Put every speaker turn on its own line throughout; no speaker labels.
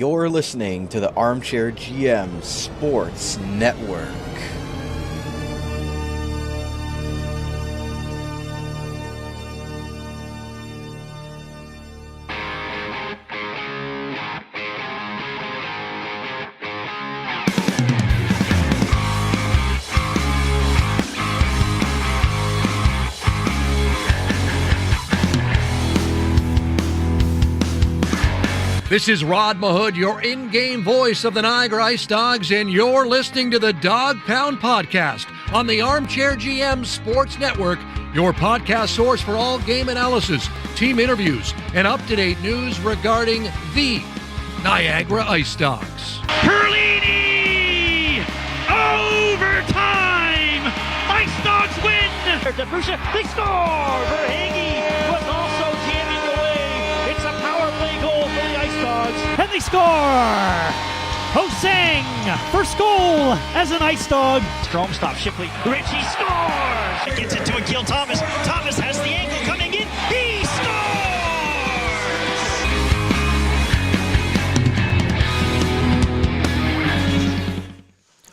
You're listening to the Armchair GM Sports Network.
This is Rod Mahood, your in-game voice of the Niagara IceDogs, and you're listening to the Dog Pound Podcast on the Armchair GM Sports Network, your podcast source for all game analysis, team interviews, and up-to-date news regarding the Niagara IceDogs.
Perlini! Overtime! IceDogs win! They score! Verhage was also jamming away. It's a power play goal for the IceDogs. And they score! Hosang, first goal as an IceDog. Strom stops Shipley. Richie scores! Gets it to Akil Thomas. Thomas has the angle coming in. He scores!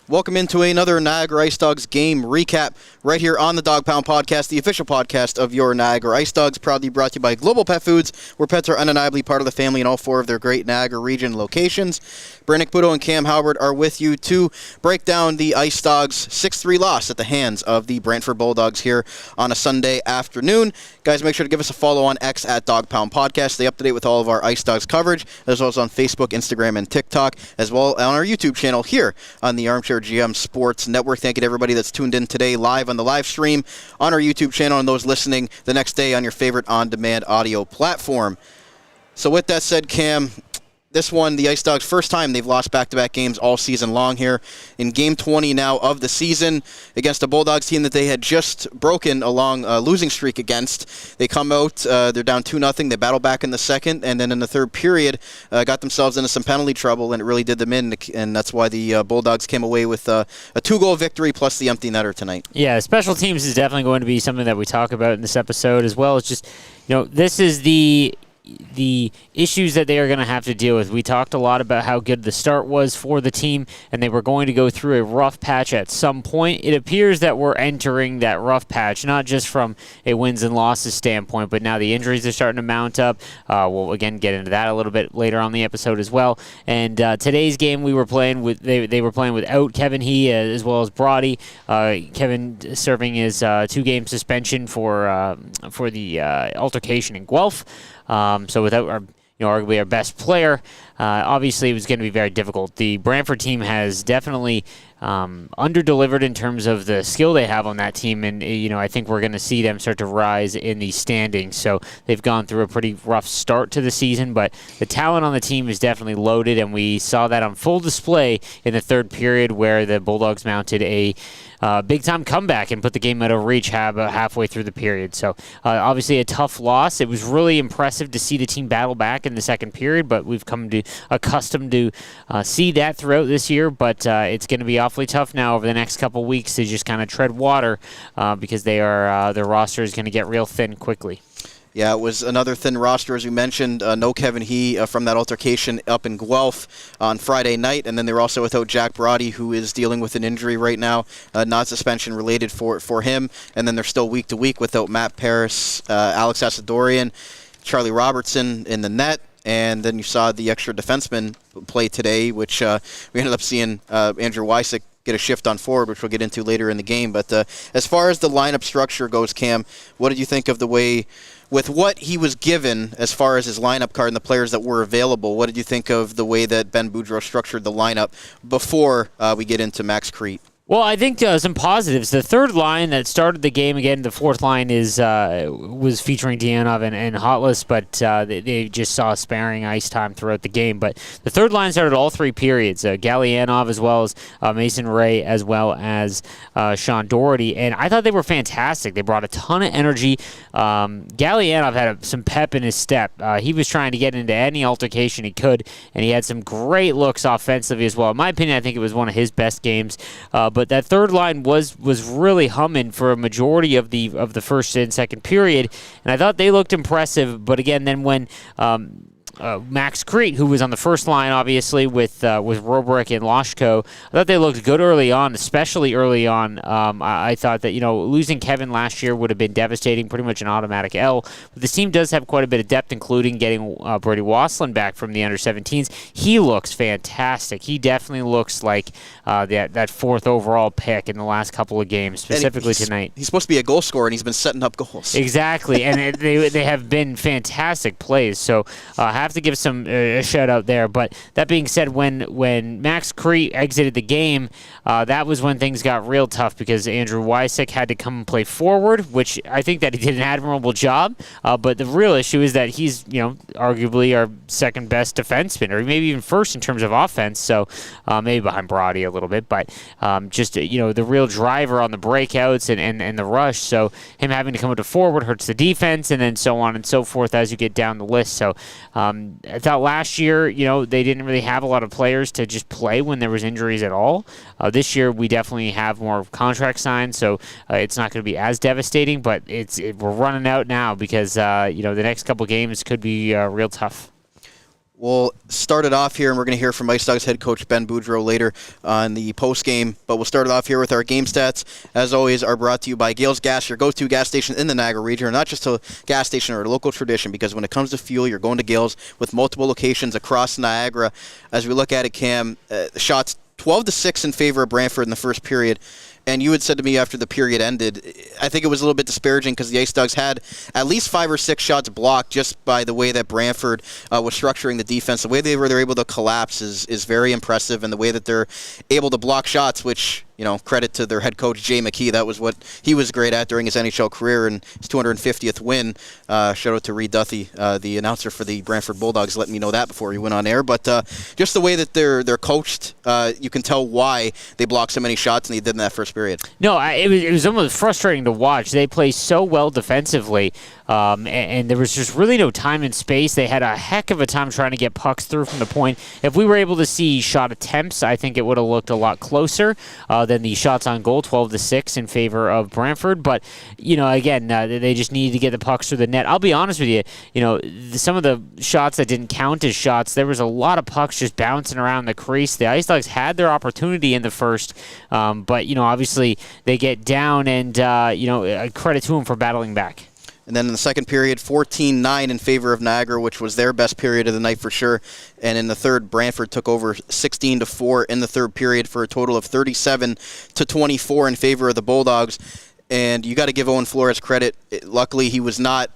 Welcome into another Niagara IceDogs game recap right here on the Dog Pound Podcast, the official podcast of your Niagara IceDogs, proudly brought to you by Global Pet Foods, where pets are undeniably part of the family in all four of their great Niagara region locations. Caputo and Cam Halbert are with you to break down the IceDogs 6-3 loss at the hands of the Brantford Bulldogs here on a Sunday afternoon. Guys, make sure to give us a follow on X at Dog Pound Podcast. Stay up to date with all of our IceDogs coverage, as well as on Facebook, Instagram, and TikTok, as well on our YouTube channel here on the Armchair GM Sports Network. Thank you to everybody that's tuned in today live on the live stream on our YouTube channel and those listening the next day on your favorite on-demand audio platform. So with that said, Cam, this one, the IceDogs' first time they've lost back-to-back games all season long here in Game 20 now of the season against a Bulldogs team that they had just broken a long losing streak against. They come out, they're down 2-0, they battle back in the second, and then in the third period got themselves into some penalty trouble, and it really did them in, and that's why the Bulldogs came away with a 2-goal victory plus the empty netter tonight.
Yeah, special teams is definitely going to be something that we talk about in this episode, as well as just, this is the issues that they are going to have to deal with. We talked a lot about how good the start was for the team, and they were going to go through a rough patch at some point. It appears that we're entering that rough patch, not just from a wins and losses standpoint, but now the injuries are starting to mount up. We'll, again, get into that a little bit later on the episode as well. And today's game, we were playing with they were playing without Kevin He as well as Brody. Kevin serving his 2-game suspension for the altercation in Guelph. So without arguably our best player, obviously it was going to be very difficult. The Brantford team has definitely under-delivered in terms of the skill they have on that team, and I think we're going to see them start to rise in the standings. So they've gone through a pretty rough start to the season, but the talent on the team is definitely loaded, and we saw that on full display in the third period where the Bulldogs mounted a big-time comeback and put the game out of reach about halfway through the period. So obviously a tough loss. It was really impressive to see the team battle back in the second period, but we've come to accustomed to see that throughout this year. But it's going to be awfully tough now over the next couple weeks to just kind of tread water because their roster is going to get real thin quickly.
Yeah, it was another thin roster, as you mentioned. No Kevin He from that altercation up in Guelph on Friday night. And then they're also without Jack Brody, who is dealing with an injury right now, not suspension related for him. And then they're still week to week without Matt Paris, Alex Asadorian, Charlie Robertson in the net. And then you saw the extra defenseman play today, which we ended up seeing Andrew Wysick get a shift on forward, which we'll get into later in the game. But as far as the lineup structure goes, Cam, what did you think of the way, with what he was given as far as his lineup card and the players that were available, what did you think of the way that Ben Boudreau structured the lineup before we get into Max Crete?
Well, I think some positives. The third line that started the game, again, the fourth line was featuring Dianov and Hotless, but they just saw sparing ice time throughout the game. But the third line started all three periods, Gallianov as well as Mason Ray as well as Sean Doherty, and I thought they were fantastic. They brought a ton of energy. Gallianov had some pep in his step. He was trying to get into any altercation he could, and he had some great looks offensively as well. In my opinion, I think it was one of his best games. But that third line was really humming for a majority of the first and second period, and I thought they looked impressive. But again, then when Max Crete, who was on the first line, obviously, with Robrick and Loshko. I thought they looked good early on, especially early on. I thought that, losing Kevin last year would have been devastating, pretty much an automatic L. But this team does have quite a bit of depth, including getting Brady Wasslin back from the under-17s. He looks fantastic. He definitely looks like that fourth overall pick in the last couple of games, specifically tonight.
He's supposed to be a goal scorer, and he's been setting up goals.
Exactly, and they have been fantastic plays. So I have to give some a shout out there. But that being said, when Max Crete exited the game, that was when things got real tough because Andrew Wysick had to come and play forward, which I think that he did an admirable job. But the real issue is that he's arguably our second best defenseman, or maybe even first in terms of offense. So maybe behind Brody a little bit, but just the real driver on the breakouts and the rush. So him having to come up to forward hurts the defense, and then so on and so forth as you get down the list. So I thought last year, they didn't really have a lot of players to just play when there was injuries at all. This year we definitely have more contract signed, so it's not going to be as devastating. But we're running out now because the next couple games could be real tough.
We'll start it off here, and we're going to hear from IceDogs head coach Ben Boudreau later on the post-game. But we'll start it off here with our game stats. As always, are brought to you by Gales Gas, your go-to gas station in the Niagara region, or not just a gas station or a local tradition, because when it comes to fuel, you're going to Gales with multiple locations across Niagara. As we look at it, Cam, the shots 12-6 in favor of Brantford in the first period. And you had said to me after the period ended, I think it was a little bit disparaging because the IceDogs had at least 5 or 6 shots blocked just by the way that Brantford was structuring the defense. The way they're able to collapse is very impressive, and the way that they're able to block shots, which, credit to their head coach, Jay McKee. That was what he was great at during his NHL career and his 250th win. Shout out to Reed Duthie, the announcer for the Brantford Bulldogs, letting me know that before he went on air. But just the way that they're coached, you can tell why they blocked so many shots, and they did in that first period.
No, it was almost frustrating to watch. They play so well defensively, and there was just really no time and space. They had a heck of a time trying to get pucks through from the point. If we were able to see shot attempts, I think it would have looked a lot closer than the shots on goal, 12-6 in favor of Brantford. But, again, they just needed to get the pucks through the net. I'll be honest with you, some of the shots that didn't count as shots, there was a lot of pucks just bouncing around the crease. The IceDogs had their opportunity in the first, but, obviously they get down, and, credit to them for battling back.
And then in the second period, 14-9 in favor of Niagara, which was their best period of the night for sure. And in the third, Brantford took over 16-4 in the third period for a total of 37-24 in favor of the Bulldogs. And you got to give Owen Flores credit. Luckily, he was not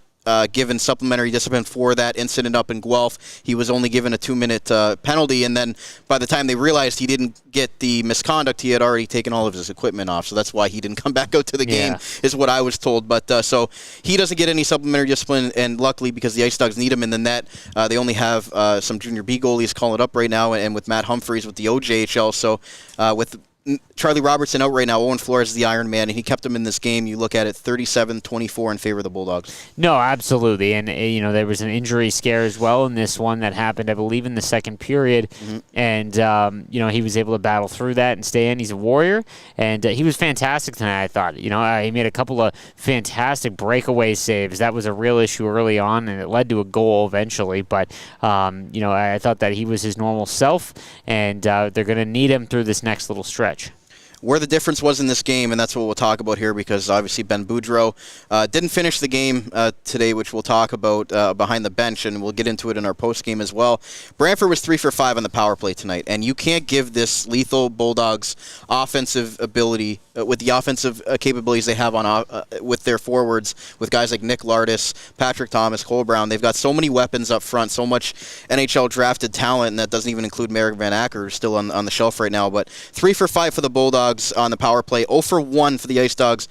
given supplementary discipline for that incident up in Guelph. He was only given a 2-minute penalty, and then by the time they realized he didn't get the misconduct, he had already taken all of his equipment off, so that's why he didn't come back out to the game, is what I was told. But so he doesn't get any supplementary discipline, and luckily, because the IceDogs need him in the net, they only have some junior B goalies calling it up right now, and with Matt Humphreys with the OJHL, so with Charlie Robertson out right now, Owen Flores is the Iron Man, and he kept him in this game. You look at it, 37-24 in favor of the Bulldogs.
No, absolutely. And, there was an injury scare as well in this one that happened, I believe, in the second period. Mm-hmm. And, he was able to battle through that and stay in. He's a warrior, and he was fantastic tonight, I thought. He made a couple of fantastic breakaway saves. That was a real issue early on, and it led to a goal eventually. But, I thought that he was his normal self, and they're going to need him through this next little stretch.
Where the difference was in this game, and that's what we'll talk about here, because obviously Ben Boudreau didn't finish the game today, which we'll talk about behind the bench, and we'll get into it in our post-game as well. Brantford was 3 for 5 on the power play tonight, and you can't give this lethal Bulldogs offensive ability with the offensive capabilities they have on with their forwards, with guys like Nick Lardis, Patrick Thomas, Cole Brown. They've got so many weapons up front, so much NHL drafted talent, and that doesn't even include Merrick Van Acker, who's still on the shelf right now. But 3 for 5 for the Bulldogs on the power play, 0 for 1 for the IceDogs.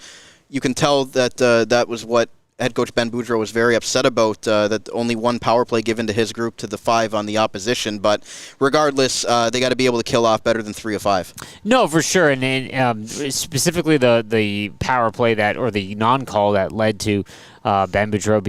You can tell that that was what head coach Ben Boudreau was very upset about, that only one power play given to his group to the 5 on the opposition. But regardless, they got to be able to kill off better than 3 of 5.
No, for sure. And specifically the power play or the non-call that led to Ben Boudreau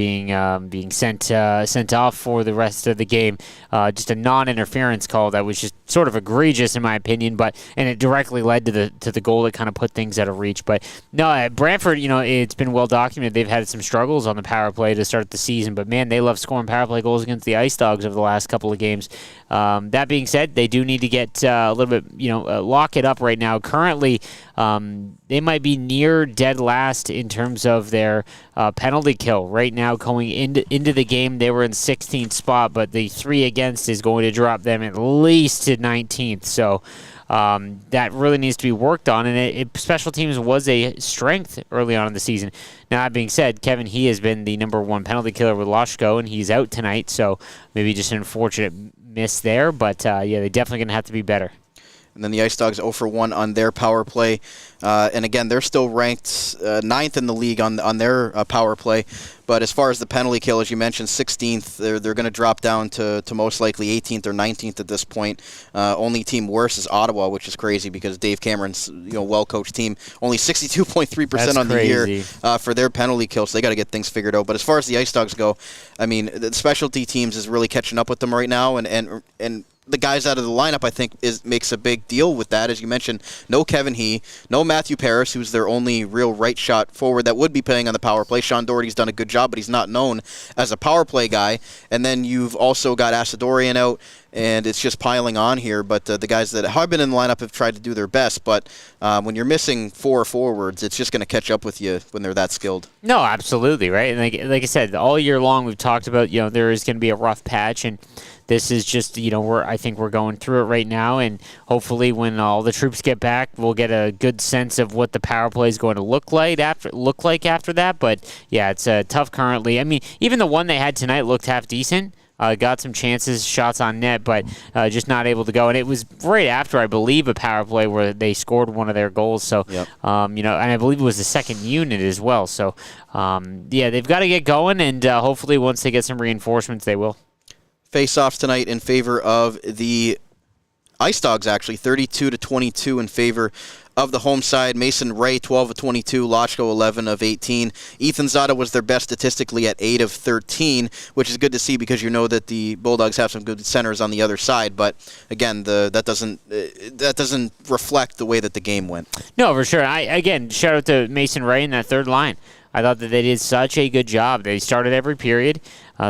being sent off for the rest of the game. Just a non-interference call that was just sort of egregious in my opinion, and it directly led to the goal that kind of put things out of reach. But no, at Brantford, it's been well documented. They've had some struggles on the power play to start the season, but man, they love scoring power play goals against the IceDogs over the last couple of games. That being said, they do need to get a little bit, lock it up right now. Currently, they might be near dead last in terms of their penalty kill. Right now, going into the game, they were in 16th spot, but the 3 against is going to drop them at least to 19th. So that really needs to be worked on, and special teams was a strength early on in the season. Now, that being said, Kevin He has been the number 1 penalty killer with Loshko, and he's out tonight, so maybe just an unfortunate miss there, but they're definitely going to have to be better.
And then the IceDogs 0 for 1 on their power play. And again, they're still ranked 9th in the league on their power play. But as far as the penalty kill, as you mentioned, 16th, they're going to drop down to most likely 18th or 19th at this point. Only team worse is Ottawa, which is crazy because Dave Cameron's well-coached team. Only 62.3% on the year for their penalty kill, so they got to get things figured out. But as far as the IceDogs go, I mean, the specialty teams is really catching up with them right now, and the guys out of the lineup, I think, makes a big deal with that. As you mentioned, no Kevin He, no Matthew Paris, who's their only real right shot forward that would be playing on the power play. Sean Doherty's done a good job, but he's not known as a power play guy. And then you've also got Asadorian out, and it's just piling on here. But the guys that have been in the lineup have tried to do their best. But when you're missing 4 forwards, it's just going to catch up with you when they're that skilled. No,
absolutely, right? And like I said, all year long we've talked about, there is going to be a rough patch, and this is just, I think we're going through it right now, and hopefully when all the troops get back, we'll get a good sense of what the power play is going to look like after that. But yeah, it's tough currently. I mean, even the one they had tonight looked half decent. Got some chances, shots on net, but just not able to go. And it was right after, I believe, a power play where they scored one of their goals. So,
yep.
And I believe it was the second unit as well. So, they've got to get going, and hopefully once they get some reinforcements, they will.
Face-offs tonight in favor of the IceDogs, actually, 32-22 in favor of the home side. Mason Ray, 12 of 22, Loshko, 11 of 18. Ethan Zada was their best statistically at 8 of 13, which is good to see because you know that the Bulldogs have some good centers on the other side. But again, that doesn't reflect the way that the game went.
No, for sure. Again, shout out to Mason Ray in that third line. I thought that they did such a good job. They started every period.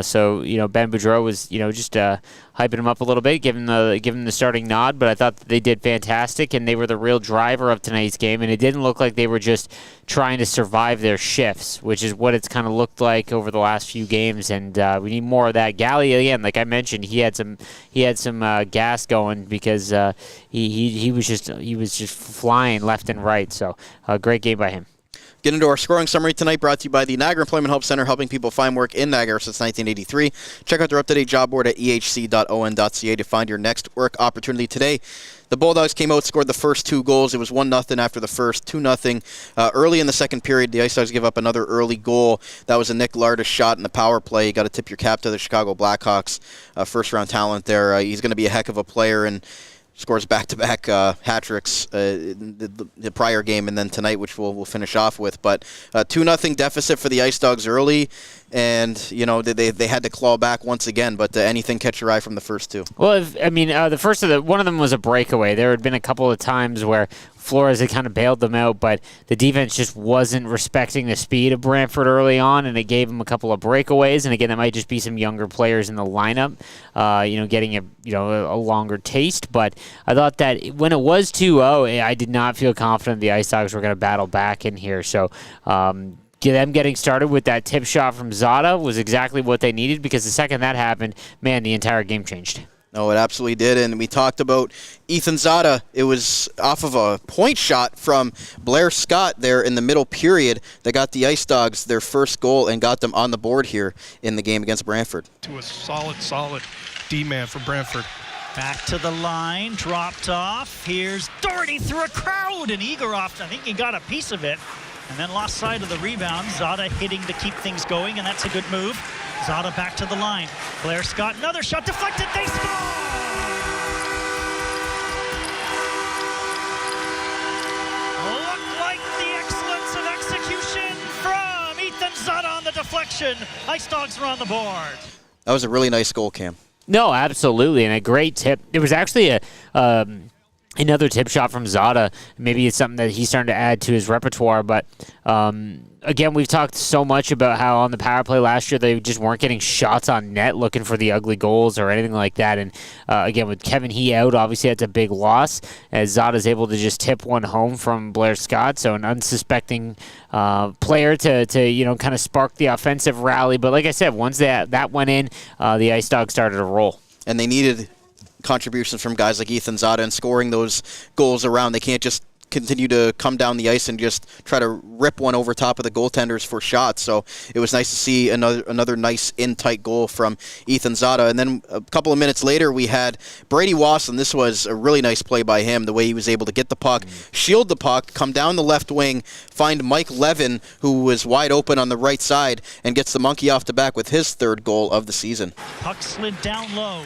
So Ben Boudreau was, just hyping him up a little bit, giving the starting nod. But I thought that they did fantastic, and they were the real driver of tonight's game. And it didn't look like they were just trying to survive their shifts, which is what it's kind of looked like over the last few games. And we need more of that. Galley, again, like I mentioned, he had some gas going because he was just flying left and right. So a great game by him.
Get into our scoring summary tonight, brought to you by the Niagara Employment Help Center, helping people find work in Niagara since 1983. Check out their up-to-date job board at ehc.on.ca to find your next work opportunity today. The Bulldogs came out, scored the first 2 goals. It was 1-0 after the first, 2-0. Early in the second period, the IceDogs give up another early goal. That was a Nick Lardis shot in the power play. You got to tip your cap to the Chicago Blackhawks. First-round talent there. He's going to be a heck of a player, and scores back-to-back hat-tricks in the prior game and then tonight, which we'll finish off with. But 2-0 deficit for the IceDogs early, and they had to claw back once again. But anything catch your eye from the first 2?
Well, the first one of them was a breakaway. There had been a couple of times where Flores had kind of bailed them out, but the defense just wasn't respecting the speed of Brantford early on, and it gave them a couple of breakaways. And again, that might just be some younger players in the lineup, getting a longer taste. But I thought that when it was 2-0, I did not feel confident the IceDogs were going to battle back in here. So them getting started with that tip shot from Zada was exactly what they needed, because the second that happened, man, the entire game changed.
No, it absolutely did, and we talked about Ethan Zada. It was off of a point shot from Blair Scott there in the middle period that got the IceDogs their first goal and got them on the board here in the game against Brantford.
To a solid D-man for Brantford.
Back to the line, dropped off. Here's Doherty through a crowd, and Egorov, I think he got a piece of it, and then lost sight of the rebound. Zada hitting to keep things going, and that's a good move. Zada back to the line. Blair Scott, another shot deflected. They score! Looked like the excellence of execution from Ethan Zada on the deflection. possession. IceDogs are on the board.
That was a really nice goal, Cam.
No, absolutely, and a great tip. It was actually another tip shot from Zada. Maybe it's something that he's starting to add to his repertoire, but again, we've talked so much about how on the power play last year they just weren't getting shots on net looking for the ugly goals or anything like that. And again, with Kevin He out, obviously that's a big loss as Zada's able to just tip one home from Blair Scott. So an unsuspecting player to kind of spark the offensive rally. But like I said, once that went in, the IceDogs started to roll.
And they needed contributions from guys like Ethan Zada and scoring those goals around. They can't just continue to come down the ice and just try to rip one over top of the goaltenders for shots. So it was nice to see another nice in-tight goal from Ethan Zada. And then a couple of minutes later, we had Brady Wasson. This was a really nice play by him, the way he was able to get the puck, shield the puck, come down the left wing, find Mike Levin, who was wide open on the right side, and gets the monkey off the back with his third goal of the season.
Puck slid down low.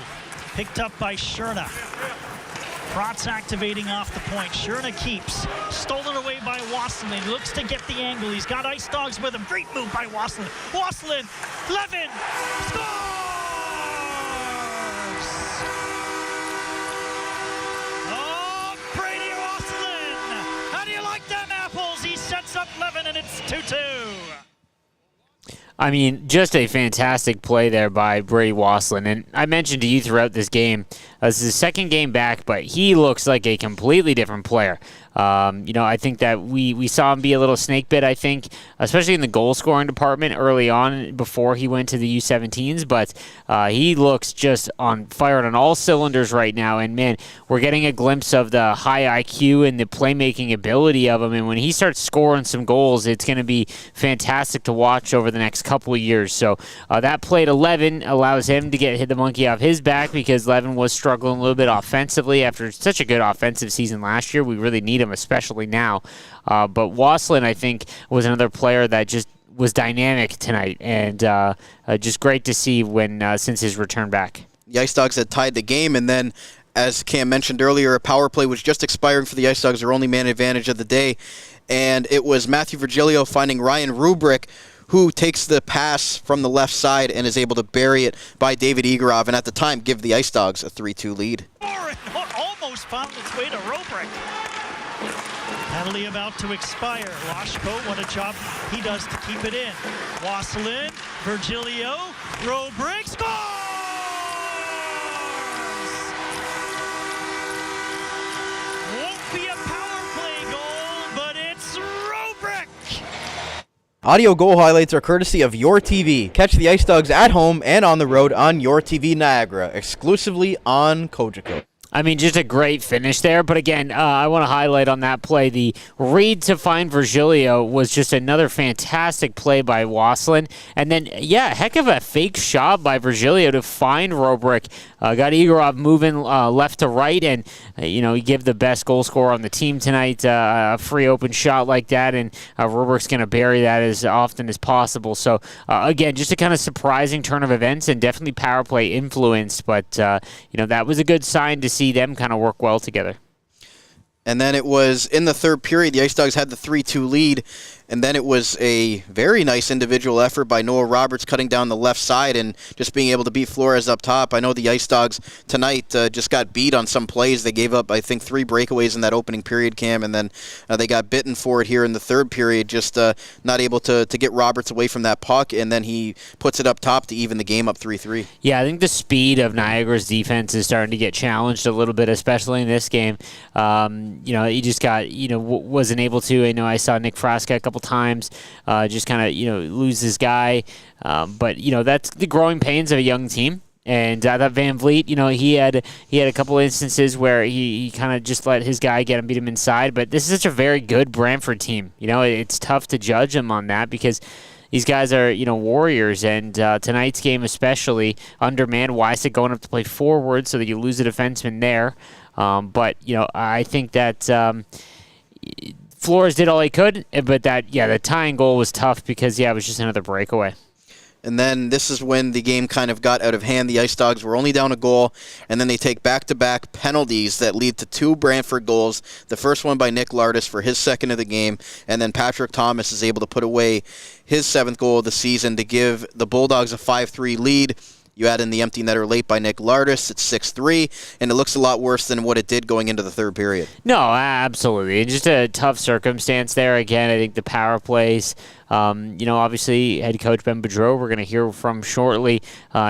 Picked up by Sherna. Trotz activating off the point. Sherna keeps. Stolen away by Wasson. He looks to get the angle. He's got IceDogs with him. Great move by Wasson. Wasson. Levin. Scores! Oh, Brady Wasson. How do you like them apples? He sets up Levin and it's 2-2.
I mean, just a fantastic play there by Brady Wasson. And I mentioned to you throughout this game, this is his second game back, but he looks like a completely different player. I think that we saw him be a little snake bit, I think, especially in the goal scoring department early on before he went to the U17s. But he looks just on fire on all cylinders right now. And, man, we're getting a glimpse of the high IQ and the playmaking ability of him. And when he starts scoring some goals, it's going to be fantastic to watch over the next couple of years. So that play to Levin allows him to hit the monkey off his back because Levin was struggling a little bit offensively after such a good offensive season last year. We really need him, especially now. But Wasson, I think, was another player that just was dynamic tonight, and just great to see since his return back.
The IceDogs had tied the game, and then, as Cam mentioned earlier, a power play was just expiring for the IceDogs, their only man advantage of the day, and it was Matthew Virgilio finding Ryan Rubrick, who takes the pass from the left side and is able to bury it by David Egorov, and at the time give the IceDogs a 3-2 lead.
Almost found its way to Rubrick. Penalty about to expire. Lashko, what a job he does to keep it in. Wasselin, Virgilio, Rubrick scores! Won't be a power play goal, but it's Rubrick!
Audio goal highlights are courtesy of YourTV. Catch the IceDogs at home and on the road on YourTV Niagara, exclusively on Cogeco.
I mean, just a great finish there. But again, I want to highlight on that play, the read to find Virgilio was just another fantastic play by Wasson. And then, heck of a fake shot by Virgilio to find Rubrick. Got Egorov moving left to right, and, you give the best goal scorer on the team tonight a free open shot like that, and Rubrick's going to bury that as often as possible. So, again, just a kind of surprising turn of events and definitely power play influenced. But, that was a good sign to see them kind of work well together.
And then it was in the third period, the IceDogs had the 3-2 lead, and then it was a very nice individual effort by Noah Roberts cutting down the left side and just being able to beat Flores up top. I know the IceDogs tonight just got beat on some plays. They gave up, I think, 3 breakaways in that opening period, Cam, and then they got bitten for it here in the third period, just not able to get Roberts away from that puck, and then he puts it up top to even the game up 3-3.
Yeah, I think the speed of Niagara's defense is starting to get challenged a little bit, especially in this game. He just got, wasn't able to. I know I saw Nick Frasca a couple times just kind of, lose his guy. But, that's the growing pains of a young team. And I thought Van Vliet, he had a couple instances where he kind of just let his guy get him, beat him inside. But this is such a very good Brantford team. It's tough to judge him on that because these guys are, warriors, and tonight's game especially, undermanned. Wysick going up to play forward so that you lose a defenseman there. But, I think that Flores did all he could, but the tying goal was tough because, it was just another breakaway.
And then this is when the game kind of got out of hand. The IceDogs were only down a goal, and then they take back-to-back penalties that lead to 2 Brantford goals. The first one by Nick Lardis for his second of the game, and then Patrick Thomas is able to put away his 7th goal of the season to give the Bulldogs a 5-3 lead. You add in the empty netter late by Nick Lardis. It's 6-3, and it looks a lot worse than what it did going into the third period.
No, absolutely. Just a tough circumstance there. Again, I think the power plays, obviously head coach Ben Boudreau, we're going to hear from shortly.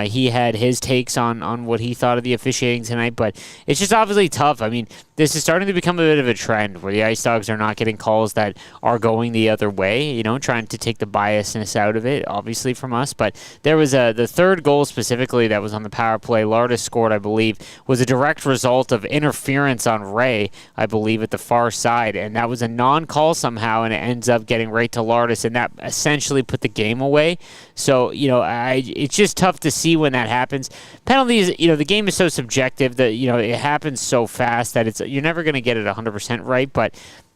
He had his takes on what he thought of the officiating tonight, but it's just obviously tough. I mean, this is starting to become a bit of a trend where the IceDogs are not getting calls that are going the other way, trying to take the biasness out of it, obviously, from us. But there was the third goal specifically that was on the power play. Lardis scored, I believe, was a direct result of interference on Ray, I believe, at the far side. And that was a non-call somehow, and it ends up getting right to Lardis, and that essentially put the game away. So, it's just tough to see when that happens. Penalties, the game is so subjective that, it happens so fast that you're never going to get it 100% right, but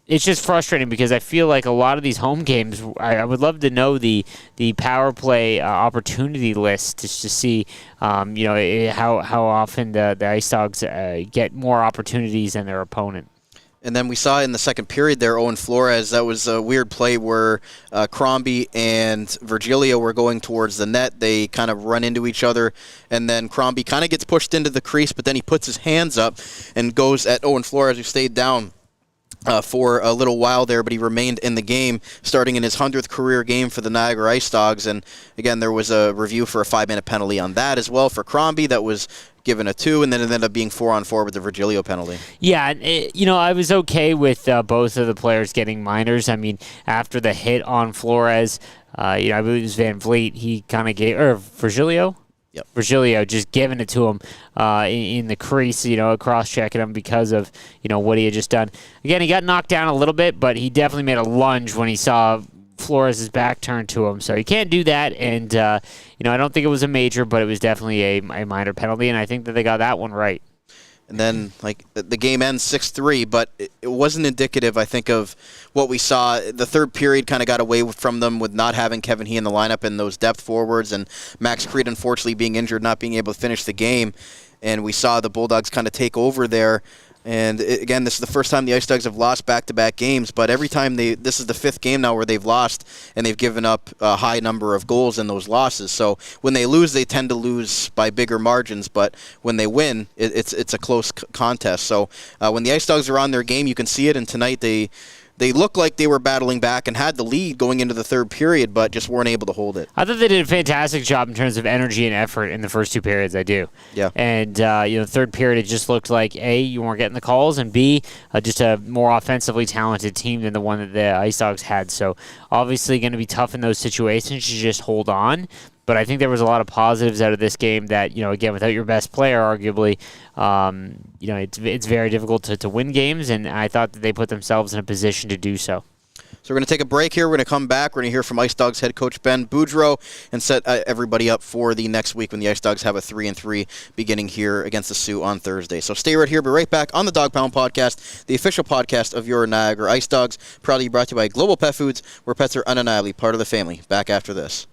it's just frustrating because I feel like a lot of these home games, I would love to know the power play opportunity list just to see, how often the IceDogs get more opportunities than their opponent.
And then we saw in the second period there, Owen Flores, that was a weird play where Crombie and Virgilio were going towards the net. They kind of run into each other, and then Crombie kind of gets pushed into the crease, but then he puts his hands up and goes at Owen Flores, who stayed down for a little while there, but he remained in the game, starting in his 100th career game for the Niagara IceDogs. And again, there was a review for a 5-minute penalty on that as well for Crombie that was given a 2, and then it ended up being 4-on-4 with the Virgilio penalty.
Yeah, I was okay with both of the players getting minors. I mean, after the hit on Flores, I believe it was Van Vliet, he kind of gave, or Virgilio?
Yep.
Virgilio just giving it to him in the crease, cross-checking him because of, what he had just done. Again, he got knocked down a little bit, but he definitely made a lunge when he saw Flores' back turned to him. So he can't do that, and, I don't think it was a major, but it was definitely a minor penalty, and I think that they got that one right.
And then, the game ends 6-3, but it wasn't indicative, I think, of what we saw. The third period kind of got away from them with not having Kevin He in the lineup and those depth forwards, and Max Creed, unfortunately, being injured, not being able to finish the game. And we saw the Bulldogs kind of take over there. And again, this is the first time the IceDogs have lost back-to-back games, but every time this is the 5th game now where they've lost, and they've given up a high number of goals in those losses. So when they lose, they tend to lose by bigger margins, but when they win, it's a close contest. So when the IceDogs are on their game, you can see it, and tonight they looked like they were battling back and had the lead going into the third period, but just weren't able to hold it.
I thought they did a fantastic job in terms of energy and effort in the first 2 periods. I do.
Yeah.
And the third period, it just looked like A, you weren't getting the calls, and B, just a more offensively talented team than the one that the IceDogs had. So obviously going to be tough in those situations to just hold on. But I think there was a lot of positives out of this game that, again, without your best player, arguably, it's very difficult to win games, and I thought that they put themselves in a position to do so.
So we're going to take a break here. We're going to come back. We're going to hear from IceDogs head coach Ben Boudreau and set everybody up for the next week when the IceDogs have a 3-3 beginning here against the Sioux on Thursday. So stay right here. Be right back on the Dog Pound Podcast, the official podcast of your Niagara IceDogs, proudly brought to you by Global Pet Foods, where pets are undeniably part of the family. Back after this.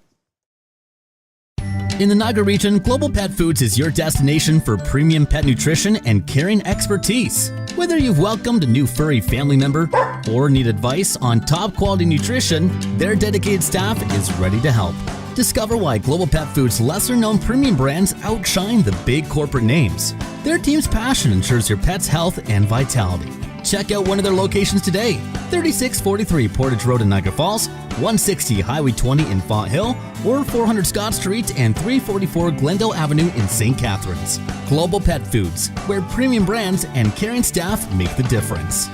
In the Niagara region, Global Pet Foods is your destination for premium pet nutrition and caring expertise. Whether you've welcomed a new furry family member or need advice on top quality nutrition, their dedicated staff is ready to help. Discover why Global Pet Foods' lesser-known premium brands outshine the big corporate names. Their team's passion ensures your pet's health and vitality. Check out one of their locations today, 3643 Portage Road in Niagara Falls, 160 Highway 20 in Font Hill, or 400 Scott Street and 344 Glendale Avenue in St. Catharines. Global Pet Foods, where premium brands and caring staff make the difference.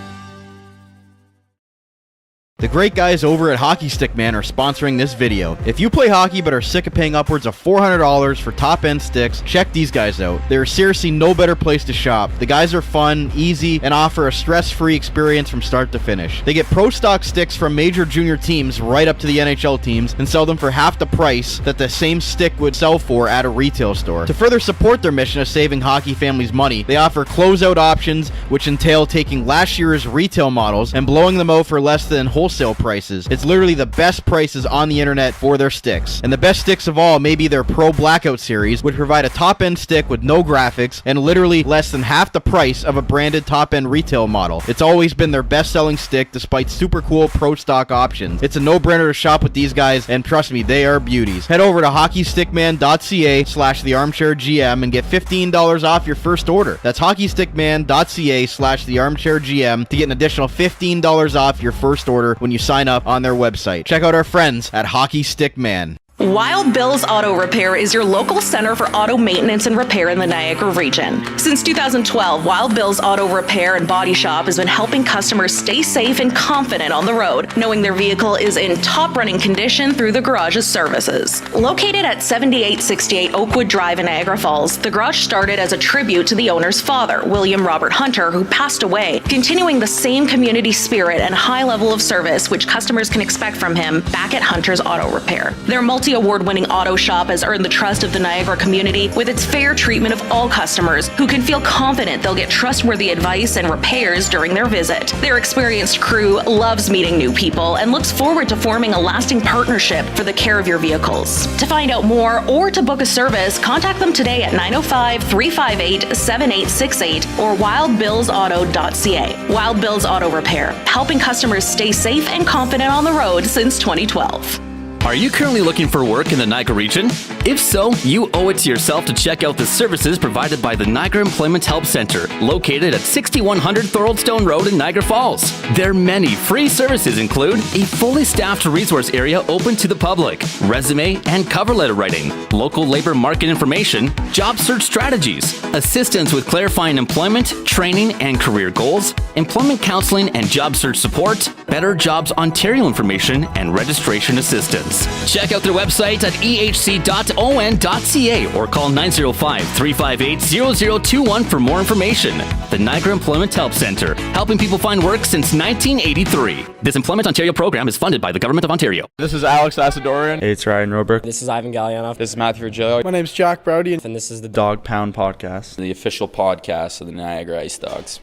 The great guys over at Hockey Stick Man are sponsoring this video. If you play hockey but are sick of paying upwards of $400 for top-end sticks, check these guys out. There's seriously no better place to shop. The guys are fun, easy, and offer a stress-free experience from start to finish. They get pro stock sticks from major junior teams right up to the NHL teams and sell them for half the price that the same stick would sell for at a retail store. To further support their mission of saving hockey families money, they offer closeout options which entail taking last year's retail models and blowing them out for less than wholesale prices. It's literally the best prices on the internet for their sticks. And the best sticks of all may be their Pro Blackout series, which provide a top-end stick with no graphics and literally less than half the price of a branded top-end retail model. It's always been their best-selling stick despite super cool pro stock options. It's a no-brainer to shop with these guys, and trust me, they are beauties. Head over to hockeystickman.ca/thearmchairgm and get $15 off your first order. That's hockeystickman.ca/thearmchairgm to get an additional $15 off your first order when you sign up on their website. Check out our friends at Hockey Stick Man.
Wild Bill's Auto Repair is your local center for auto maintenance and repair in the Niagara region. Since 2012, Wild Bill's Auto Repair and Body Shop has been helping customers stay safe and confident on the road, knowing their vehicle is in top running condition through the garage's services. Located at 7868 Oakwood Drive in Niagara Falls, the garage started as a tribute to the owner's father, William Robert Hunter, who passed away, continuing the same community spirit and high level of service which customers can expect from him back at Hunter's Auto Repair. Their multi-award-winning auto shop has earned the trust of the Niagara community with its fair treatment of all customers who can feel confident they'll get trustworthy advice and repairs during their visit. Their experienced crew loves meeting new people and looks forward to forming a lasting partnership for the care of your vehicles. To find out more or to book a service, contact them today at 905-358-7868 or wildbillsauto.ca. Wild Bill's Auto Repair, helping customers stay safe and confident on the road since 2012.
Are you currently looking for work in the Niagara region? If so, you owe it to yourself to check out the services provided by the Niagara Employment Help Centre, located at 6100 Thoroldstone Road in Niagara Falls. Their many free services include a fully staffed resource area open to the public, resume and cover letter writing, local labor market information, job search strategies, assistance with clarifying employment, training and career goals, employment counseling and job search support, Better Jobs Ontario information, and registration assistance. Check out their website at ehc.on.ca or call 905-358-0021 for more information. The Niagara Employment Help Centre, helping people find work since 1983. This Employment Ontario program is funded by the Government of Ontario.
This is Alex Asadorian.
Hey, it's Ryan Roberg.
This is Ivan Gallianoff.
This is Matthew Virgilio.
My name's Jack Brody.
And this is the
Dog Pound Podcast,
the official podcast of the Niagara IceDogs.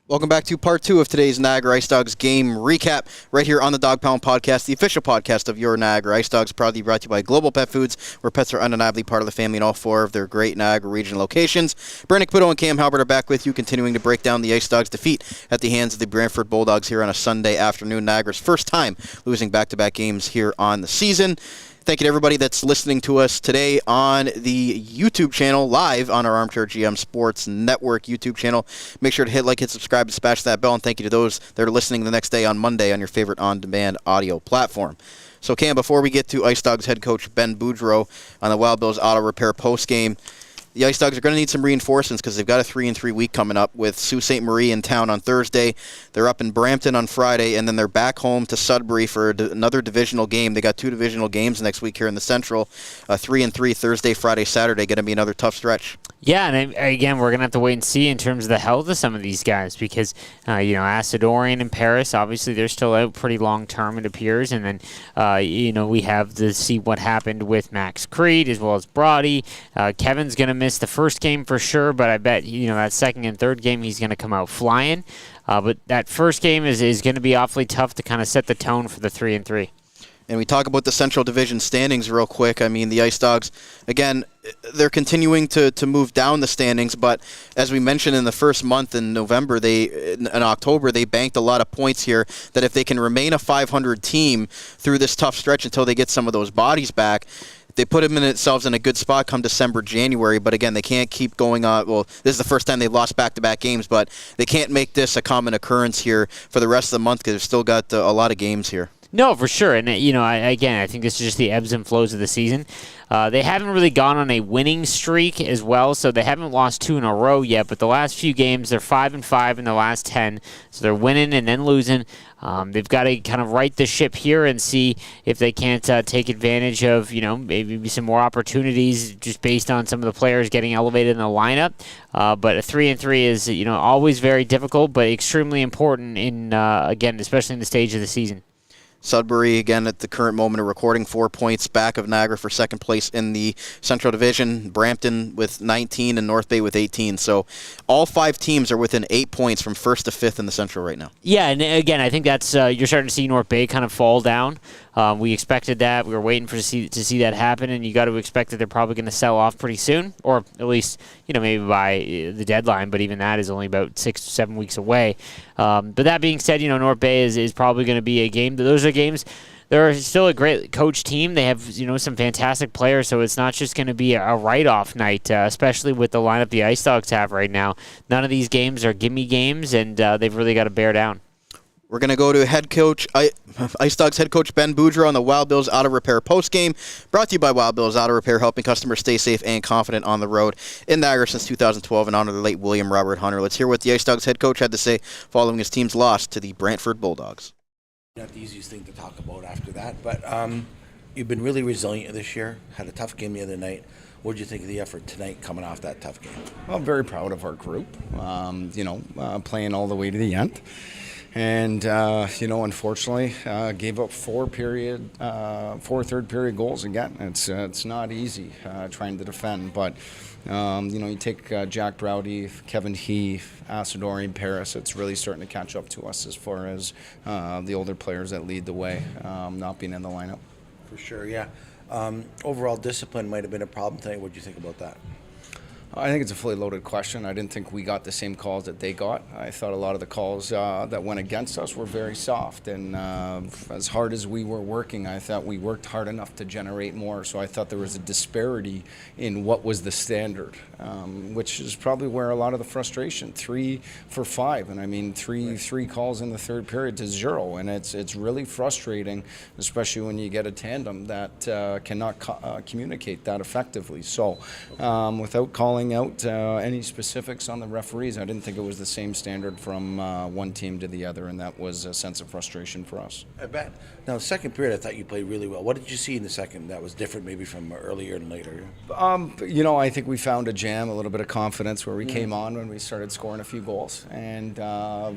Welcome back to part 2 of today's Niagara IceDogs game recap right here on the Dog Pound Podcast, the official podcast of your Niagara IceDogs, proudly brought to you by Global Pet Foods, where pets are undeniably part of the family in all 4 of their great Niagara region locations. Caputo and Cam Halbert are back with you, continuing to break down the IceDogs' defeat at the hands of the Brantford Bulldogs here on a Sunday afternoon. Niagara's first time losing back-to-back games here on the season. Thank you to everybody that's listening to us today on the YouTube channel, live on our Armchair GM Sports Network YouTube channel. Make sure to hit like, hit subscribe, and smash that bell. And thank you to those that are listening the next day on Monday on your favorite on-demand audio platform. So, Cam, before we get to IceDogs head coach Ben Boudreau on the Wild Bills Auto Repair postgame, the IceDogs are going to need some reinforcements because they've got a 3-3 week coming up with Sault Ste. Marie in town on Thursday. They're up in Brampton on Friday, and then they're back home to Sudbury for another divisional game. They got 2 divisional games next week here in the Central. 3-3 Thursday, Friday, Saturday. Going to be another tough stretch.
Yeah, and again, we're going to have to wait and see in terms of the health of some of these guys because, Asadorian and Paris, obviously they're still out pretty long term, it appears. And then, we have to see what happened with Max Creed as well as Brody. Kevin's going to miss the first game for sure, but I bet, that second and third game he's going to come out flying. But that first game is going to be awfully tough to kind of set the tone for the 3-3.
And we talk about the Central Division standings real quick. I mean, the IceDogs, again, they're continuing to move down the standings, but as we mentioned in the first month in October, they banked a lot of points here that if they can remain a 500 team through this tough stretch until they get some of those bodies back, they put themselves in a good spot come December, January, but again, they can't keep going on. Well, this is the first time they've lost back-to-back games, but they can't make this a common occurrence here for the rest of the month because they've still got a lot of games here.
No, for sure. And, I think this is just the ebbs and flows of the season. They haven't really gone on a winning streak as well, so they haven't lost 2 in a row yet. But the last few games, they're 5-5 in the last 10, so they're winning and then losing. They've got to kind of right the ship here and see if they can't take advantage of, maybe some more opportunities just based on some of the players getting elevated in the lineup. But a 3-3 is, always very difficult, but extremely important again, especially in the stage of the season.
Sudbury, again, at the current moment of recording, 4 points back of Niagara for second place in the Central Division. Brampton with 19 and North Bay with 18. So all 5 teams are within 8 points from 1st to 5th in the Central right now.
Yeah, and again, I think that's you're starting to see North Bay kind of fall down. We expected that. We were waiting to see that happen, and you got to expect that they're probably going to sell off pretty soon, or at least maybe by the deadline. But even that is only about 6 to 7 weeks away. But that being said, North Bay is probably going to be a game. Those are games. They're still a great coach team. They have some fantastic players, so it's not just going to be a write-off night, especially with the lineup the IceDogs have right now. None of these games are gimme games, and they've really got to bear down.
We're going to go to head coach, IceDogs head coach Ben Boudreau on the Wild Bills Auto Repair postgame. Brought to you by Wild Bills Auto Repair, helping customers stay safe and confident on the road in Niagara since 2012 in honor of the late William Robert Hunter. Let's hear what the IceDogs head coach had to say following his team's loss to the Brantford Bulldogs.
Not the easiest thing to talk about after that, but you've been really resilient this year. Had a tough game the other night. What did you think of the effort tonight coming off that tough game?
Well, I'm very proud of our group, playing all the way to the end. And, unfortunately, gave up 4 third-period goals again. It's not easy trying to defend. But, you take Jack Browdy, Kevin Heath, Asadorian, Paris. It's really starting to catch up to us as far as the older players that lead the way not being in the lineup.
For sure, yeah. Overall discipline might have been a problem tonight. What do you think about that?
I think it's a fully loaded question. I didn't think we got the same calls that they got. I thought a lot of the calls that went against us were very soft. And as hard as we were working, I thought we worked hard enough to generate more. So I thought there was a disparity in what was the standard, which is probably where a lot of the frustration. 3 for 5, and I mean three calls in the third period to 0. And it's really frustrating, especially when you get a tandem that cannot communicate that effectively. So without calling out any specifics on the referees, I didn't think it was the same standard from one team to the other, and that was a sense of frustration for us.
I bet. Now, second period, I thought you played really well. What did you see in the second that was different maybe from earlier and later?
I think we found a jam, a little bit of confidence where we came on when we started scoring a few goals, and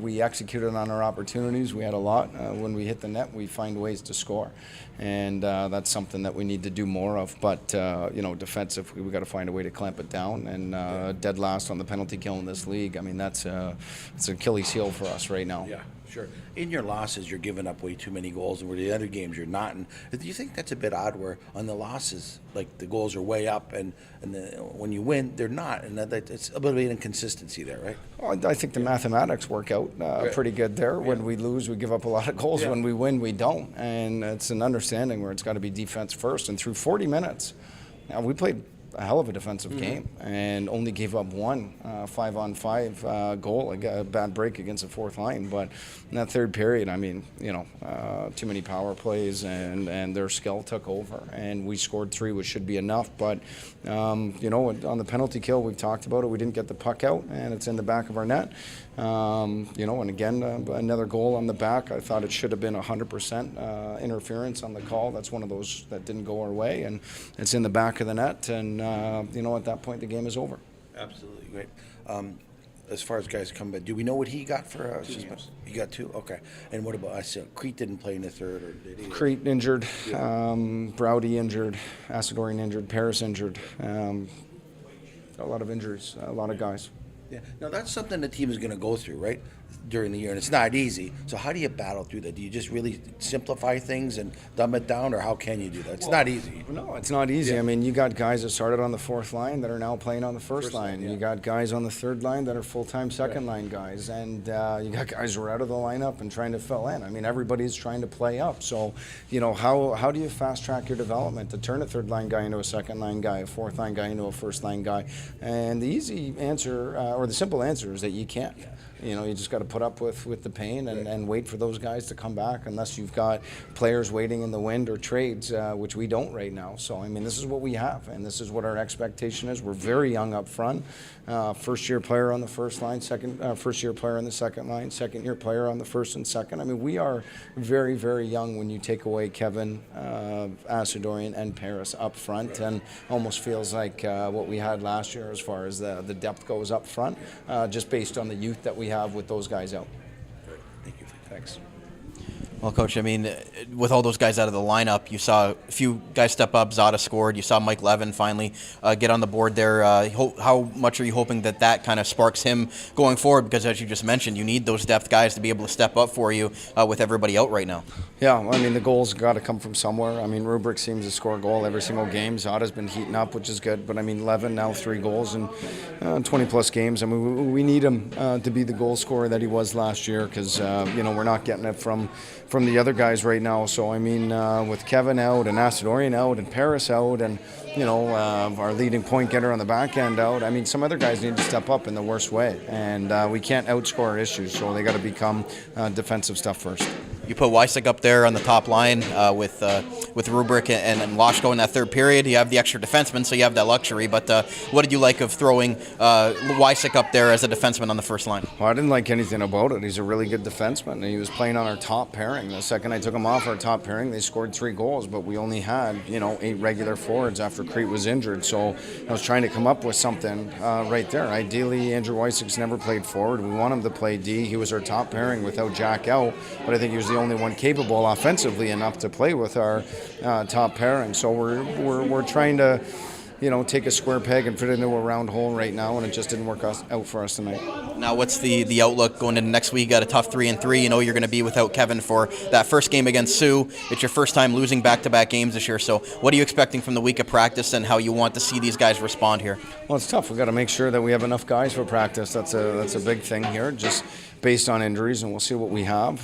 we executed on our opportunities. We had a lot. When we hit the net, we find ways to score, and that's something that we need to do more of. But, defensively, we got to find a way to clamp it down. And dead last on the penalty kill in this league. I mean, it's an Achilles heel for us right now.
Yeah, sure. In your losses, you're giving up way too many goals, and where the other games you're not. And do you think that's a bit odd where on the losses, like the goals are way up, and when you win, they're not? And it's a bit of an inconsistency there, right?
Well, I think the mathematics work out pretty good there. Yeah. When we lose, we give up a lot of goals. Yeah. When we win, we don't. And it's an understanding where it's got to be defense first. And through 40 minutes, now we played a hell of a defensive game and only gave up one 5-on-5 goal, a bad break against the fourth line. But in that third period, I mean, too many power plays and their skill took over, and we scored 3, which should be enough. But on the penalty kill, we've talked about it. We didn't get the puck out, and it's in the back of our net. And again, another goal on the back. I thought it should have been 100% interference on the call. That's one of those that didn't go our way, and it's in the back of the net. And at that point, the game is over.
Absolutely, great. As far as guys come back, do we know what he got for
2 games?
He got 2? Okay. And what about us? Crete didn't play in the third, or did he?
Crete injured, Browdy injured, Asadorian injured, Paris injured. A lot of injuries, a lot of guys.
Yeah. Now, that's something the team is going to go through, right, during the year, and it's not easy. So how do you battle through that? Do you just really simplify things and dumb it down, or how can you do that? It's not easy.
No, it's not easy. Yeah. I mean, you got guys that started on the fourth line that are now playing on the first line. Yeah. You got guys on the third line that are full-time second-line guys, and you got guys who are out of the lineup and trying to fill in. I mean, everybody's trying to play up. So, how do you fast-track your development to turn a third-line guy into a second-line guy, a fourth-line guy into a first-line guy? And the easy answer, or the simple answer, is that you can't. You just got to put up with the pain and wait for those guys to come back, unless you've got players waiting in the wind or trades, which we don't right now. So, I mean, this is what we have, and this is what our expectation is. We're very young up front. First-year player on the first line, first-year player on the second line, second-year player on the first and second. I mean, we are very, very young when you take away Kevin, Asadorian, and Paris up front, and almost feels like what we had last year as far as the depth goes up front, just based on the youth that we have with those guys out.
Thank you.
Thanks.
Well, Coach, I mean, with all those guys out of the lineup, you saw a few guys step up. Zada scored. You saw Mike Levin finally get on the board there. How much are you hoping that kind of sparks him going forward? Because as you just mentioned, you need those depth guys to be able to step up for you with everybody out right now.
Yeah, I mean, the goals got to come from somewhere. I mean, Rubric seems to score a goal every single game. Zada's been heating up, which is good. But, I mean, Levin now 3 goals in 20-plus games. I mean, we need him to be the goal scorer that he was last year because, we're not getting it from the other guys right now. So, I mean, with Kevin out and Asadorian out and Paris out and, our leading point getter on the back end out, I mean, some other guys need to step up in the worst way. And we can't outscore our issues, so they got to become defensive stuff first.
You put Wysick up there on the top line with Rubric and Loshko in that third period. You have the extra defenseman, so you have that luxury. But what did you like of throwing Wysick up there as a defenseman on the first line?
Well, I didn't like anything about it. He's a really good defenseman. He was playing on our top pairing. The second I took him off our top pairing, they scored 3 goals, but we only had 8 regular forwards after Crete was injured. So I was trying to come up with something right there. Ideally, Andrew Wysick's never played forward. We want him to play D. He was our top pairing without Jack out, but I think he was the only one capable offensively enough to play with our top pairing. So we're trying to take a square peg and fit it into a round hole right now, and it just didn't work out for us tonight.
Now, what's the outlook going into next week? You got a tough 3-3. You're going to be without Kevin for that first game against Sioux. It's your first time losing back-to-back games this year. So what are you expecting from the week of practice and how you want to see these guys respond here?
Well, it's tough. We've got to make sure that we have enough guys for practice. That's a big thing here, just based on injuries, and we'll see what we have.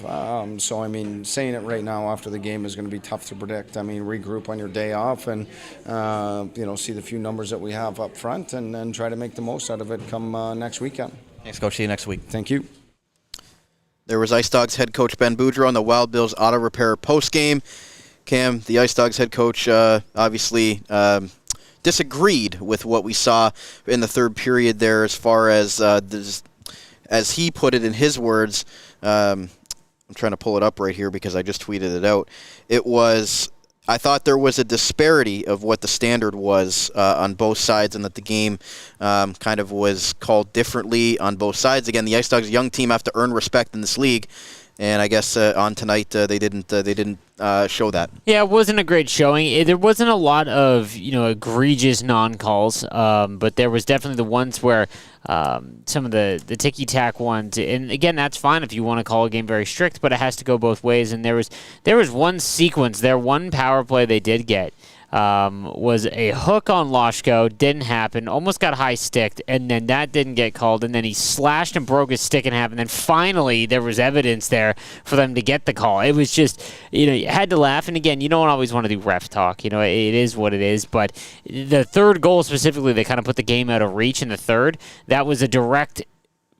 So, I mean, saying it right now after the game is going to be tough to predict. I mean, regroup on your day off and, see the few numbers that we have up front and then try to make the most out of it come next weekend.
Thanks, Coach. See you next week.
Thank you.
There was IceDogs head coach Ben Boudreau on the Wild Bills auto repair postgame. Cam, the IceDogs head coach, obviously disagreed with what we saw in the third period there as far as as he put it in his words. I'm trying to pull it up right here because I just tweeted it out. It was, I thought there was a disparity of what the standard was on both sides, and that the game kind of was called differently on both sides. Again, the IceDogs, young team, have to earn respect in this league, and I guess on tonight they didn't show that. Yeah,
it wasn't a great showing. There wasn't a lot of egregious non-calls, but there was definitely the ones where some of the ticky-tack ones, and again, that's fine if you want to call a game very strict, but it has to go both ways. And there was one sequence there, one power play they did get. Was a hook on Loshko, didn't happen, almost got high sticked, and then that didn't get called, and then he slashed and broke his stick in half, and then finally there was evidence there for them to get the call. It was just, you had to laugh, and again, you don't always want to do ref talk, it is what it is, but the third goal specifically, they kind of put the game out of reach in the third. That was a direct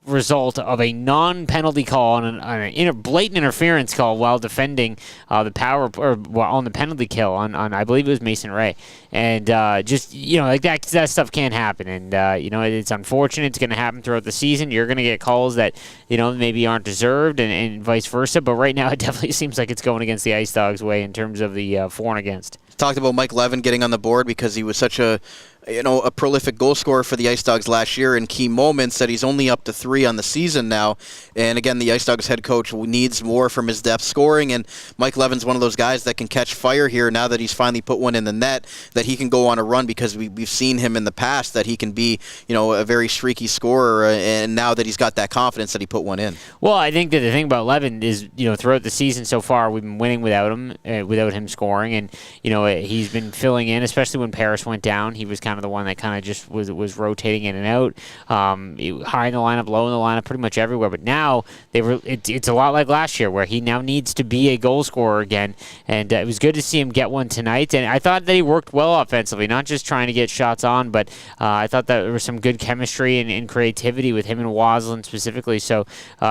result of a non-penalty call on a blatant interference call while defending the power or on the penalty kill on I believe it was Mason Ray, and just like that stuff can't happen, and it's unfortunate. It's going to happen throughout the season. You're going to get calls that maybe aren't deserved, and vice versa. But right now, it definitely seems like it's going against the IceDogs' way in terms of the for and against.
Talked about Mike Levin getting on the board because he was such a prolific goal scorer for the IceDogs last year in key moments, that he's only up to 3 on the season now. And again, the IceDogs head coach needs more from his depth scoring, and Mike Levin's one of those guys that can catch fire here now that he's finally put one in the net, that he can go on a run, because we've seen him in the past that he can be, a very streaky scorer, and now that he's got that confidence that he put one in.
Well, I think that the thing about Levin is, throughout the season so far, we've been winning without him scoring, and, he's been filling in, especially when Paris went down. He was kind of the one that kind of just was rotating in and out, high in the lineup, low in the lineup, pretty much everywhere. But now it's a lot like last year, where he now needs to be a goal scorer again. And it was good to see him get one tonight. And I thought that he worked well offensively, not just trying to get shots on, but I thought that there was some good chemistry and creativity with him and Waslin specifically. So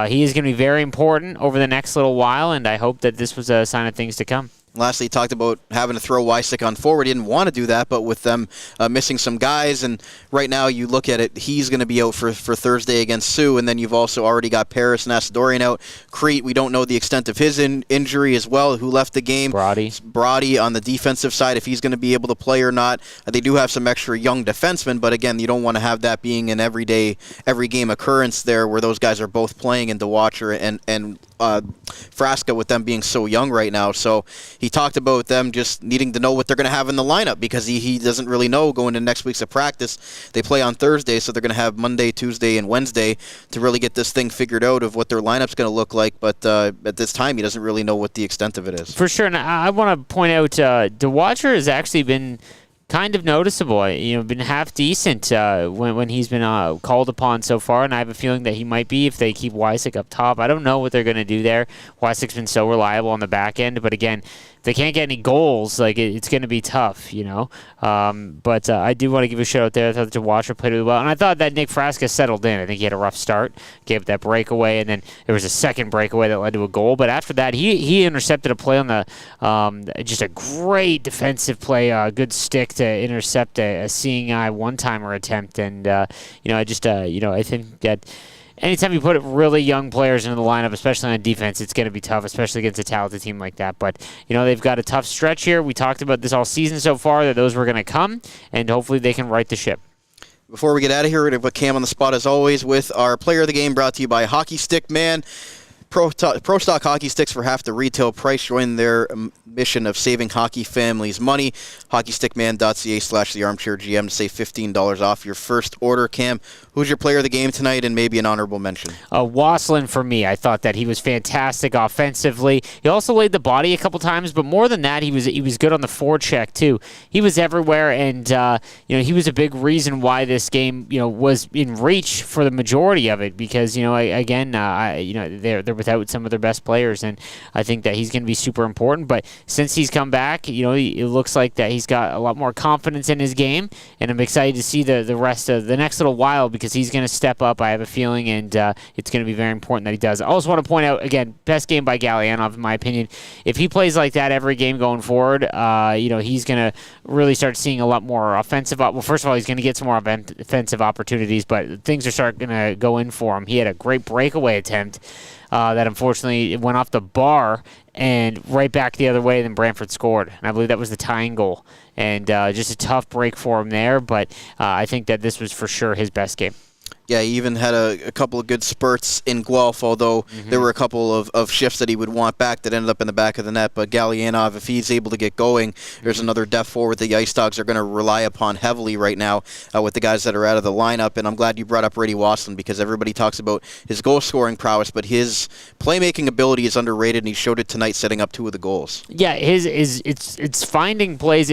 he is going to be very important over the next little while, and I hope that this was a sign of things to come.
Lastly, he talked about having to throw Wysick on forward. He didn't want to do that, but with them missing some guys, and right now you look at it, he's going to be out for Thursday against Sioux, and then you've also already got Paris and Asadorian out. Crete, we don't know the extent of his injury as well, who left the game. Brody on the defensive side, if he's going to be able to play or not. They do have some extra young defensemen, but again, you don't want to have that being an every game occurrence there where those guys are both playing, in DeWatcher and Frasca, with them being so young right now. So he talked about them just needing to know what they're going to have in the lineup, because he doesn't really know going into next week's of practice. They play on Thursday, so they're going to have Monday, Tuesday, and Wednesday to really get this thing figured out of what their lineup's going to look like. But at this time, he doesn't really know what the extent of it is.
For sure, and I want to point out DeWatcher has actually been kind of noticeable, been half decent when he's been called upon so far, and I have a feeling that he might be if they keep Wysick up top. I don't know what they're going to do there. Wysick's been so reliable on the back end, but again, if they can't get any goals, it's going to be tough, But I do want to give a shout out there. I thought the DeWatcher played really well, and I thought that Nick Frasca settled in. I think he had a rough start, gave up that breakaway, and then there was a second breakaway that led to a goal. But after that, he intercepted a play on the just a great defensive play, good stick to intercept a seeing eye one-timer attempt, and I think that anytime you put really young players into the lineup, especially on defense, it's going to be tough, especially against a talented team like that. But they've got a tough stretch here. We talked about this all season so far, that those were going to come, and hopefully they can right the ship.
Before we get out of here, we're going to put Cam on the spot as always with our player of the game, brought to you by Hockey Stick Man. Pro Stock hockey sticks for half the retail price. Join their mission of saving hockey families money. HockeyStickMan.ca/theArmchairGM to save $15 off your first order. Cam, who's your player of the game tonight, and maybe an honorable mention?
Waslin for me. I thought that he was fantastic offensively. He also laid the body a couple times, but more than that, he was good on the forecheck too. He was everywhere, and he was a big reason why this game was in reach for the majority of it, because they're without some of their best players, and I think that he's going to be super important. But since he's come back, it looks like that he's got a lot more confidence in his game, and I'm excited to see the rest of the next little while, because he's going to step up, I have a feeling, and it's going to be very important that he does. I also want to point out, again, best game by Galianov, in my opinion. If he plays like that every game going forward, he's going to really start seeing a lot more offensive. Well, first of all, he's going to get some more offensive opportunities, but things are starting to go in for him. He had a great breakaway attempt that unfortunately went off the bar and right back the other way, then Brantford scored. And I believe that was the tying goal. And just a tough break for him there, but I think that this was for sure his best game.
Yeah, he even had a couple of good spurts in Guelph, although there were a couple of shifts that he would want back that ended up in the back of the net. But Galianov, if he's able to get going, there's another depth forward the IceDogs are going to rely upon heavily right now with the guys that are out of the lineup. And I'm glad you brought up Brady Waslin, because everybody talks about his goal-scoring prowess, but his playmaking ability is underrated, and he showed it tonight setting up 2 of the goals.
Yeah, it's finding plays.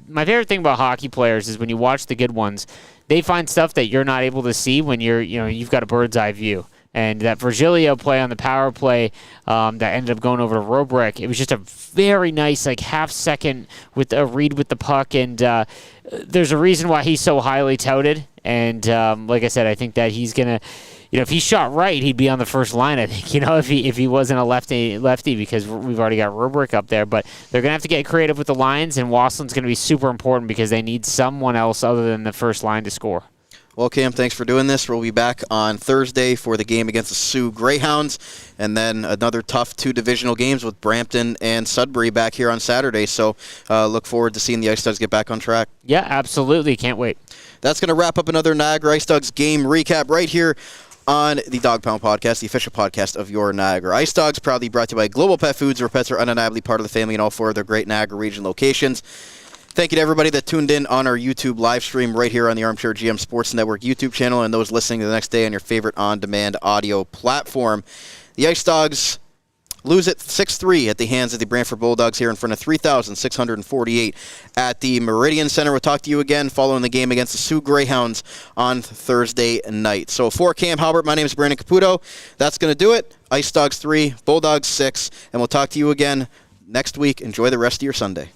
My favorite thing about hockey players is when you watch the good ones, they find stuff that you're not able to see when you've got a bird's eye view. And that Virgilio play on the power play that ended up going over to Robrick, it was just a very nice half second with a read with the puck, and there's a reason why he's so highly touted. And like I said, I think that he's gonna. If he shot right, he'd be on the first line, I think, if he wasn't a lefty, because we've already got Rubrick up there. But they're going to have to get creative with the lines, and Waslin's going to be super important because they need someone else other than the first line to score.
Well, Cam, thanks for doing this. We'll be back on Thursday for the game against the Sioux Greyhounds, and then another tough 2 divisional games with Brampton and Sudbury back here on Saturday. So look forward to seeing the IceDogs get back on track.
Yeah, absolutely. Can't wait.
That's going to wrap up another Niagara IceDogs game recap right here on the Dog Pound Podcast, the official podcast of your Niagara IceDogs, proudly brought to you by Global Pet Foods, where pets are undeniably part of the family in all 4 of their great Niagara region locations. Thank you to everybody that tuned in on our YouTube live stream right here on the Armchair GM Sports Network YouTube channel, and those listening the next day on your favorite on-demand audio platform. The IceDogs lose it 6-3 at the hands of the Brantford Bulldogs here in front of 3,648 at the Meridian Centre. We'll talk to you again following the game against the Sioux Greyhounds on Thursday night. So for Cam Halbert, my name is Brandon Caputo. That's going to do it. IceDogs 3, Bulldogs 6, and we'll talk to you again next week. Enjoy the rest of your Sunday.